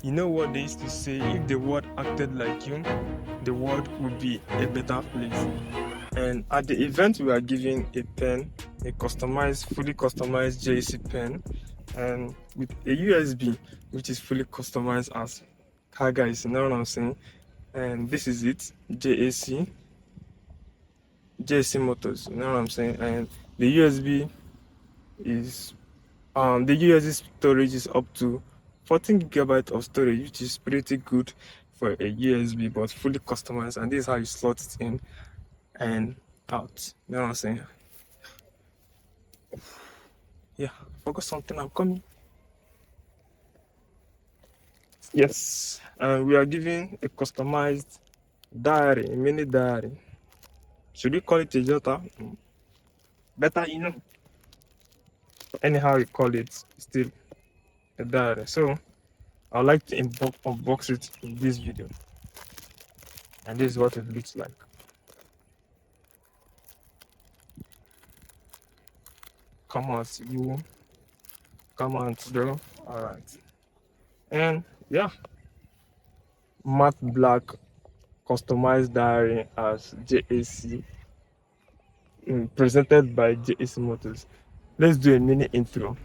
You know what they used to say, if the world acted like you, the world would be a better place. And at the event, we are giving a pen, a customized, fully customized JAC pen, and with a USB, which is fully customized as car guys, you know what I'm saying? And this is it, JAC Motors, you know what I'm saying? And the USB is the USB storage is up to 14 gigabyte of storage, which is pretty good for a USB, but fully customized. And this is how you slot it in and out. You know what I'm saying? Yeah, forgot something. I'm coming. Yes, and we are giving a customized diary, a mini diary. Should we call it a jota? Better, you know. Anyhow you call it, still a diary. So I'd like to unbox it in this video, and this is what it looks like. Come on, you. Come on, bro. All right. And yeah, matte black customized diary as JAC, presented by JAC Motors. Let's do a mini intro.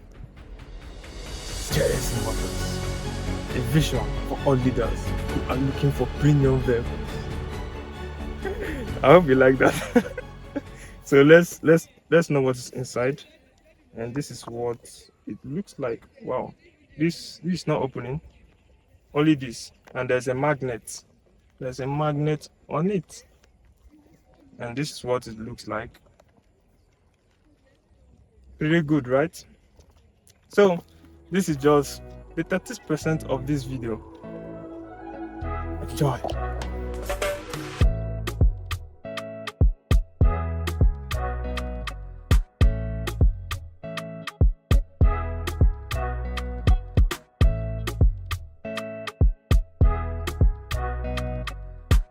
JAC Motors, a vision for all leaders who are looking for premium vehicles. I hope you like that. So let's know what's inside. And this is what it looks like. Wow, this is not opening. Only this, and there's a magnet. There's a magnet on it, and this is what it looks like. Pretty good, right? So this is just the 30% of this video. Enjoy.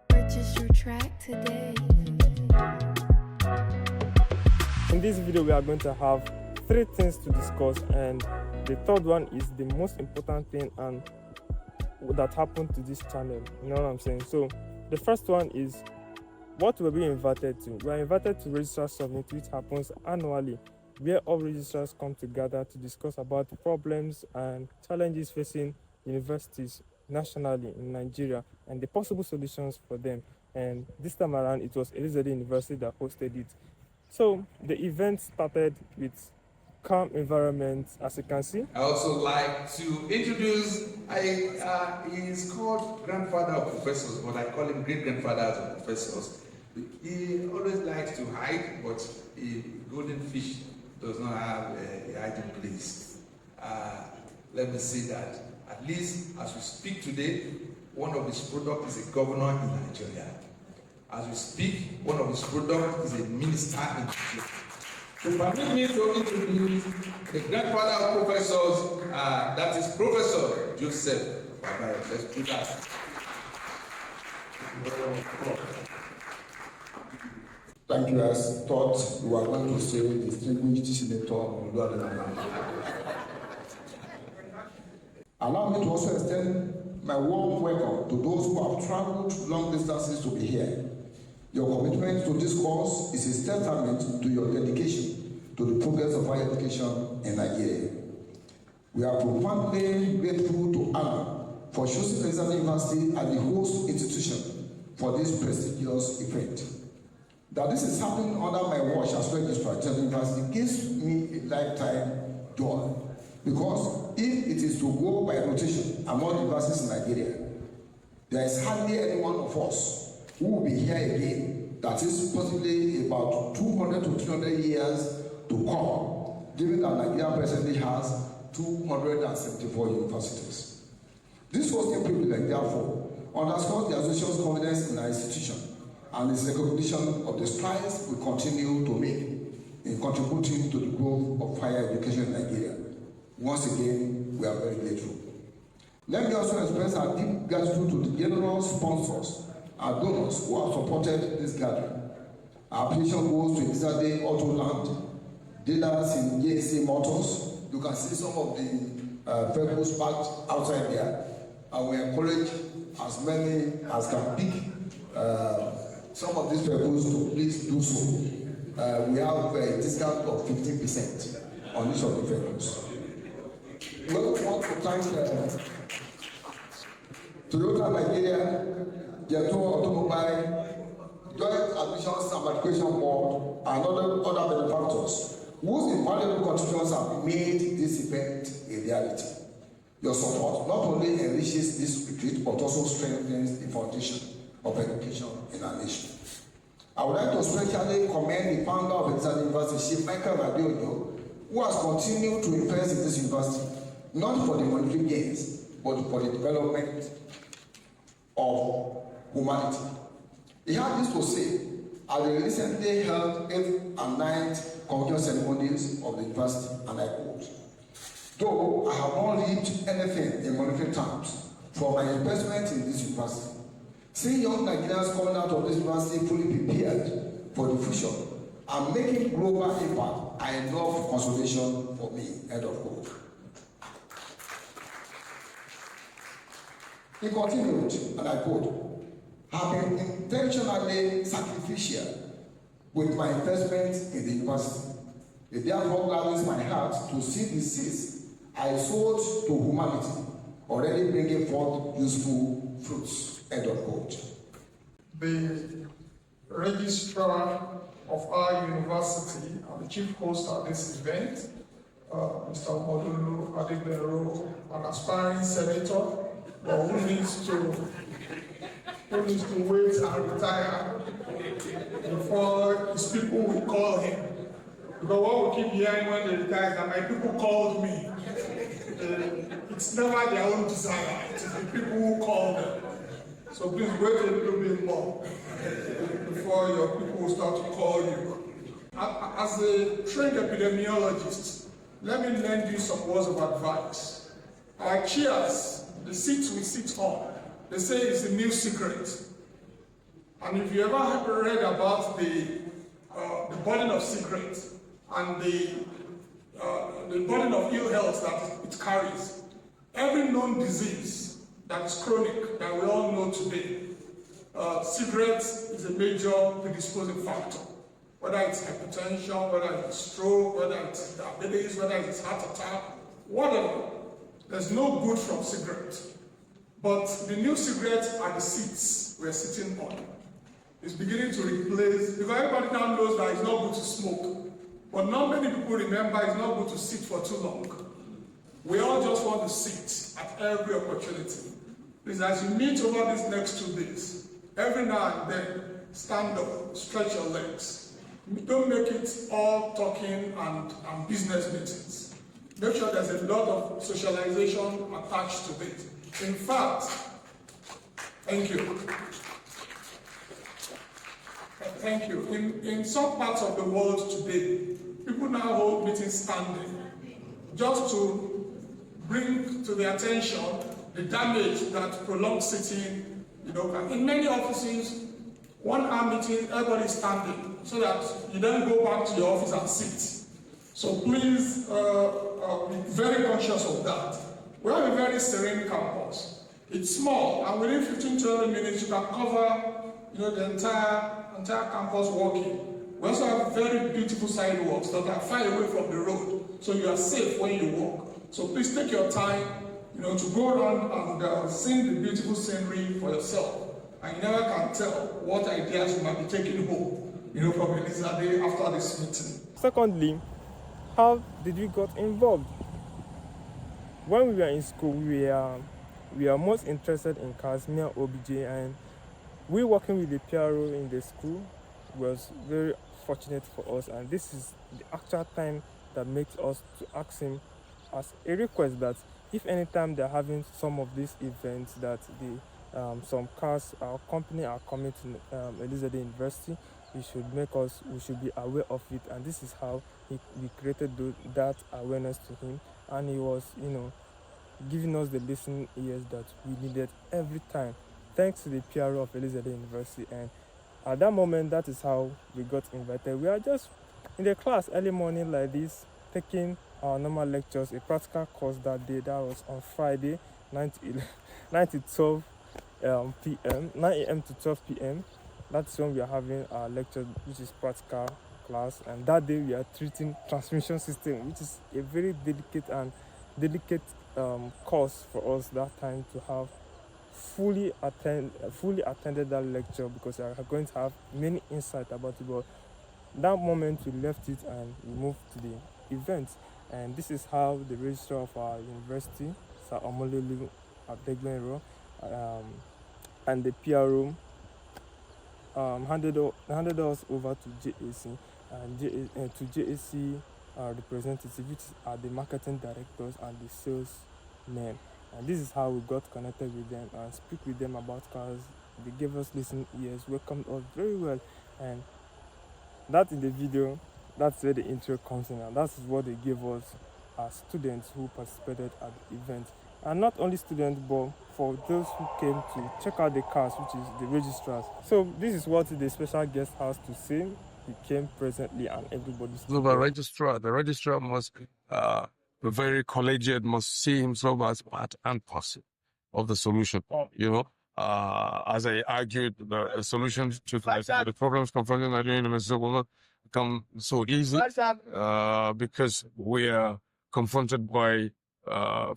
Purchase your track today. In this video, we are going to have 3 things to discuss, and the third one is the most important thing and that happened to this channel. You know what I'm saying? So the first one is what we're being invited to. We are invited to Registrar Summit, which happens annually, where all registrars come together to discuss about the problems and challenges facing universities nationally in Nigeria and the possible solutions for them. And this time around, it was Elizade University that hosted it. So the event started with calm environment, as you can see. I also like to introduce, he's called grandfather of professors, but I call him great-grandfather of professors. He always likes to hide, but a golden fish does not have a hiding place. Let me say that, at least as we speak today, one of his products is a governor in Nigeria. As we speak, one of his products is a minister in Nigeria. So permit me to introduce the grandfather of professors, that is Professor Joseph Babayo. Let's do that. Thank you. As thought we were going to say distinguished senator. Allow me to also extend my warm welcome to those who have traveled long distances to be here. Your commitment to this cause is a testament to your dedication to the progress of higher education in Nigeria. We are profoundly grateful to Allah for choosing Elizade University as the host institution for this prestigious event. That this is happening under my watch as Registrar at Elizade University gives me a lifetime joy, because if it is to go by rotation among universities in Nigeria, there is hardly any one of us who will be here again, that is possibly about 200 to 300 years to come, given that Nigeria presently has 274 universities. This was a privilege, therefore, underscores the association's confidence in our institution and its recognition of the strides we continue to make in contributing to the growth of higher education in Nigeria. Once again, we are very grateful. Let me also express our deep gratitude to the general sponsors and donors who have supported this gathering. Our appreciation goes to Elizade Auto Land, dealers in JAC Motors. You can see some of the vehicles parked outside there. and we encourage as many as can pick some of these vehicles to please do so. We have a discount of 15% on each of the vehicles. We want to thank Toyota Nigeria, Jeto Automobile, Joint Admissions and Matriculation Board, and other benefactors whose invaluable contributions have made this event a reality. Your support not only enriches this retreat but also strengthens the foundation of education in our nation. I would like to especially commend the founder of Elizade University, Chief Michael Radioyo, who has continued to invest in this university, not for the monetary gains, but for the development of humanity. He had this to say at the recently held 8th and 9th convocation ceremonies of the university, and I quote, "Though I have not reaped anything in monetary terms from my investment in this university, seeing young Nigerians coming out of this university fully prepared for the future and making global impact are enough consolation for me." End of quote. He continued, and I quote, "Have been intentionally sacrificial with my investment in the university. It therefore gladdens my heart to see the seeds I sowed to humanity already bringing forth useful fruits." End of quote. The Registrar of our university and the chief host at this event, Mr. Modulu Adegbero, an aspiring senator, but who needs to wait and retire before his people will call him. Because what we keep hearing when they retire is that my people called me. It's never their own desire, it's the people who call them. So please wait a little bit more before your people will start to call you. As a trained epidemiologist, let me lend you some words of advice. Our chairs, the seats we sit on, they say it's a new secret. And if you ever read about the burden of secrets and the burden of ill health that it carries, every known disease that is chronic that we all know today, cigarettes is a major predisposing factor. Whether it's hypertension, whether it's stroke, whether it's diabetes, whether it's heart attack, whatever. There's no good from cigarettes. But the new cigarettes are the seats we're sitting on. It's beginning to replace, because everybody now knows that it's not good to smoke. But not many people remember it's not good to sit for too long. We all just want to sit at every opportunity. Please, as you meet over these next 2 days, every now and then, stand up, stretch your legs. Don't make it all talking and business meetings. Make sure there's a lot of socialization attached to it. In fact, thank you. Thank you. In some parts of the world today, people now hold meetings standing, just to bring to their attention the damage that prolonged sitting, can. In many offices, 1 hour meeting, everybody is standing, so that you then go back to your office and sit. So please be very conscious of that. We have a very serene campus. It's small, and within 15-20 minutes, you can cover the entire campus walking. We also have very beautiful sidewalks that are far away from the road, so you are safe when you walk. So please take your time, to go around and see the beautiful scenery for yourself. And you never can tell what ideas you might be taking home, from Elizade after this meeting. Secondly, how did we got involved? When we were in school, we are most interested in cars, me and OBJ, and we working with the PRO in the school was very fortunate for us, and this is the actual time that makes us to ask him as a request that if anytime they're having some of these events that some cars, our company are coming to Elizade University, we should be aware of it, and this is how we created that awareness to him, and he was giving us the listening ears that we needed every time, thanks to the PRO of Elizade University. And at that moment, that is how we got invited. We are just in the class early morning like this, taking our normal lectures, a practical course that day. That was on Friday, 9 to 11, 9 to 12 p.m., 9 a.m. to 12 p.m. That's when we are having our lecture, which is practical class, and that day we are treating transmission system, which is a very delicate course for us that time to have fully attended that lecture, because we are going to have many insight about it. But that moment we left it and we moved to the event, and this is how the registrar of our university, Sir Omololu Adegbenro, and the PRO handed us over to JAC, and to JAC representatives, which are the marketing directors and the sales men. And this is how we got connected with them and speak with them about cars. They gave us listening ears, welcomed us very well, and that in the video, that's where the intro comes in, and that's what they gave us as students who participated at the event. And not only students, but for those who came to check out the cars, which is the registrars. So this is what the special guest has to say. He came presently, and everybody's the registrar must be very collegiate, must see himself as part and parcel of the solution. As I argued, the solution to the problems confronting Nigerian universities will not come so easy because we are confronted by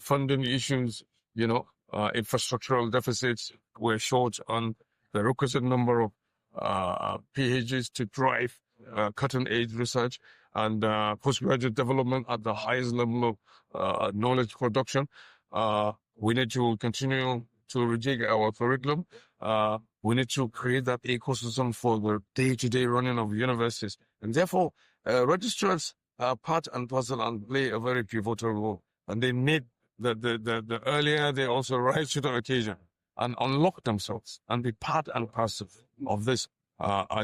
funding issues, infrastructural deficits. We're short on the requisite number of PhDs to drive cutting-edge research and postgraduate development at the highest level of knowledge production. We need to continue to rejig our curriculum. We need to create that ecosystem for the day-to-day running of universities. And therefore, registrars are part and parcel and play a very pivotal role. And they need the earlier they also rise to the occasion and unlock themselves and be part and parcel of this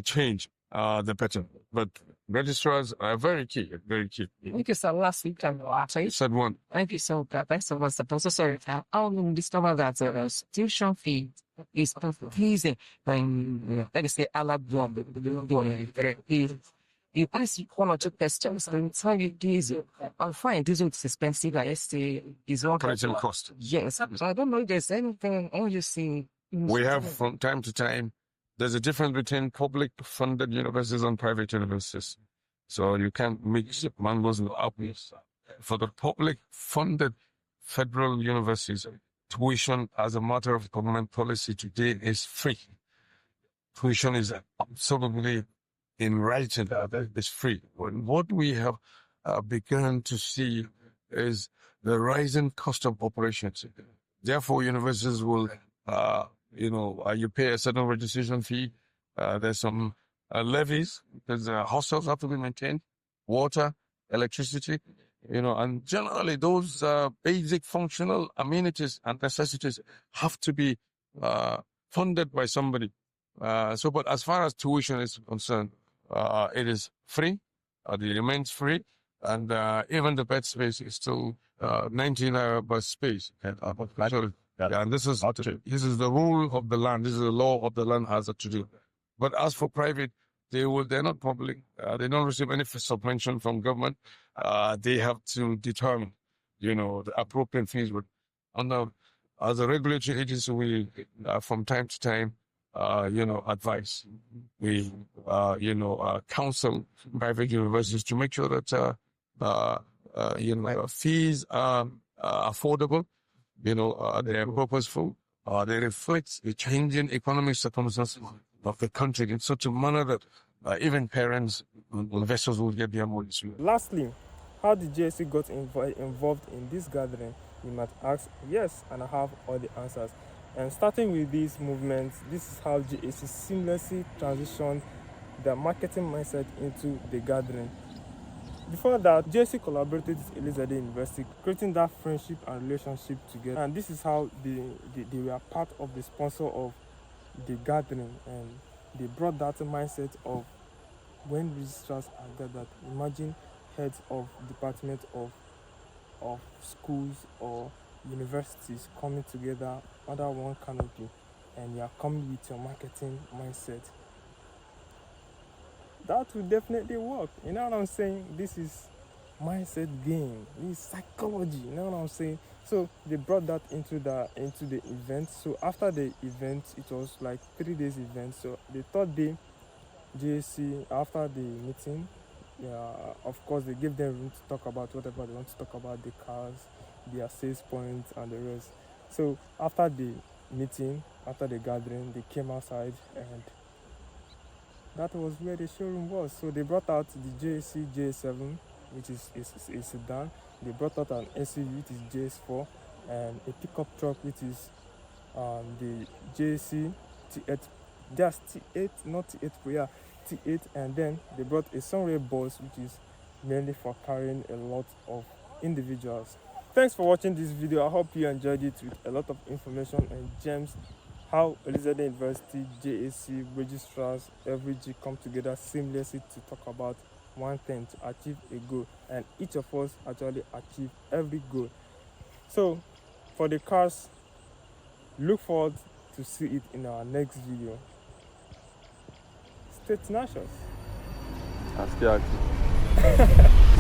change, the better. But registrars are very key, very key. Thank you, sir. Last week, You said one. thank you so much. Thanks so much. Also, sorry, I discovered that the tuition fee is pleasing when, let me say, you ask one or two questions and tell you diesel. I'm fine, diesel is expensive. I say is one Operating cost. Yes. So I don't know if there's anything all you see. We have from time to time, there's a difference between public funded universities and private universities. So you can't mix mangoes and apples. For the public funded federal universities, tuition as a matter of government policy today is free. Tuition is absolutely in writing that it's free. What we have begun to see is the rising cost of operations. Therefore, universities will, you pay a certain registration fee. There's some levies. There's hostels have to be maintained, water, electricity, and generally those basic functional amenities and necessities have to be funded by somebody. But as far as tuition is concerned, it is free. It remains free, and even the bed space is still 19 per space. And this is the rule of the land. This is the law of the land has to do. But as for private, they're not public. They don't receive any subvention from government. They have to determine, the appropriate fees. As a regulatory agency, we from time to time, advise. We, counsel private universities to make sure that, fees are affordable, they're purposeful, they reflect the changing economic circumstances of the country in such a manner that even parents and investors will get their money. Lastly, how did JSC got involved in this gathering? You might ask. Yes, and I have all the answers. And starting with these movements, this is how JSC seamlessly transitioned their marketing mindset into the gathering. Before that, JSC collaborated with Elizade University, creating that friendship and relationship together. And this is how they were part of the sponsor of the gathering, and they brought that mindset of when registrars are gathered. Imagine heads of departments of schools or universities coming together under one canopy, and you are coming with your marketing mindset. That will definitely work. You know what I'm saying? This is mindset game. This is psychology. You know what I'm saying? So they brought that into the event. So after the event, it was like 3 days event. So the third day, JSC, after the meeting, of course they gave them room to talk about whatever they want to talk about, the cars, their sales points and the rest. So after the meeting, after the gathering, they came outside and that was where the showroom was. So they brought out the JSC J7, which is a sedan. They brought out an SUV, which is JS4, and a pickup truck, which is the JSC T8. Just T8, not T8 Pro, yeah, T8. And then they brought a Sunray bus, which is mainly for carrying a lot of individuals. Thanks for watching this video. I hope you enjoyed it with a lot of information and gems. How Elizade University, JAC, registrars, AveryG come together seamlessly to talk about one thing, to achieve a goal, and each of us actually achieve every goal. So for the cars, look forward to see it in our next video. Stay tenacious. That's the